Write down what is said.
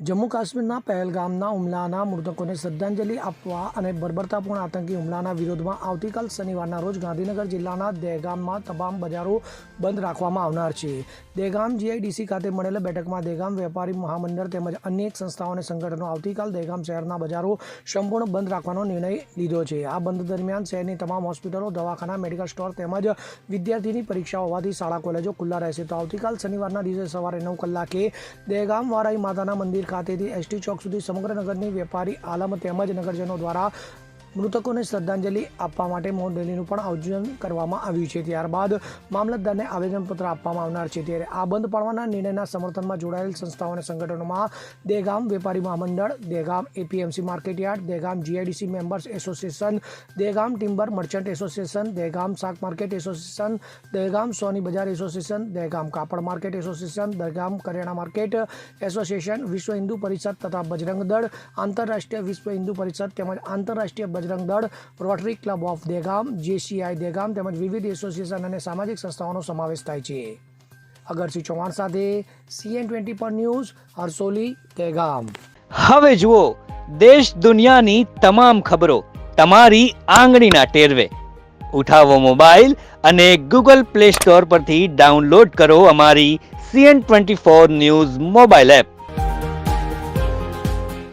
જમ્મુ કાશ્મીરના પહેલગામના હુમલાના મૃતકોને શ્રદ્ધાંજલિ આપવા અને બર્બરતાપૂર્ણ આતંકી હુમલાના વિરોધમાં આવતીકાલ શનિવારના રોજ ગાંધીનગર જિલ્લાના દહેગામમાં તમામ બજારો બંધ રાખવામાં આવનાર છે. દહેગામ જીઆઈડીસી ખાતે મળેલ બેઠકમાં દહેગામ વેપારી મહામંડળ તેમજ અન્ય સંસ્થાઓ અને સંગઠનો આવતીકાલ દહેગામ શહેરના બજારો સંપૂર્ણ બંધ રાખવાનો નિર્ણય લીધો છે. આ બંધ દરમિયાન શહેરની તમામ હોસ્પિટલો, દવાખાના, મેડિકલ સ્ટોર તેમજ વિદ્યાર્થીની પરીક્ષાઓ હોવાથી શાળા કોલેજો ખુલ્લા રહેશે. તો આવતીકાલ શનિવારના દિવસે સવારે 9 કલાકે દહેગામ વારાઈ માતાના મંદિર ખાતેથી એસટી ચોક સુધી સમગ્ર નગરની વેપારી આલમ તેમજ નગરજનો દ્વારા મૃતકોને શ્રદ્ધાંજલિ આપવા માટે મૌન રેલીનું પણ આયોજન કરવામાં આવ્યું છે. ત્યારબાદ મામલતદારને આવેદનપત્ર આપવામાં આવનાર છે. ત્યારે આ બંધ પાડવાના નિર્ણયના સમર્થનમાં જોડાયેલ સંસ્થાઓ અને સંગઠનોમાં દહેગામ વેપારી મહામંડળ, Dahegam APMC market yard, Dahegam GIDC members association, Dahegam timber merchant association, Dahegam શાક માર્કેટ એસોસિએશન, દહેગામ સોની બજાર એસોસિએશન, દહેગામ કાપડ માર્કેટ એસોસિએશન, દહેગામ કરિયાણા માર્કેટ એસોસિએશન, વિશ્વ હિન્દુ પરિષદ તથા બજરંગ દળ, આંતરરાષ્ટ્રીય વિશ્વ હિન્દુ પરિષદ તેમજ આંતરરાષ્ટ્રીય Bajrang Dal, rotary club of Dehgam, JCI Dehgam તેમજ વિવિધ એસોસિએશન અને સામાજિક સંસ્થાઓનો સમાવેશ થાય છે. અગરસિંહ ચૌહાણ સાથે CN20 પર ન્યૂઝ, હરસોલી, દહેગામ. હવે જુઓ દેશ દુનિયાની તમામ ખબરો તમારી આંગળીના ટેરવે. ઉઠાવો મોબાઈલ અને ગૂગલ પ્લે સ્ટોર પરથી ડાઉનલોડ કરો અમારી CN24 ન્યૂઝ મોબાઈલ એપ.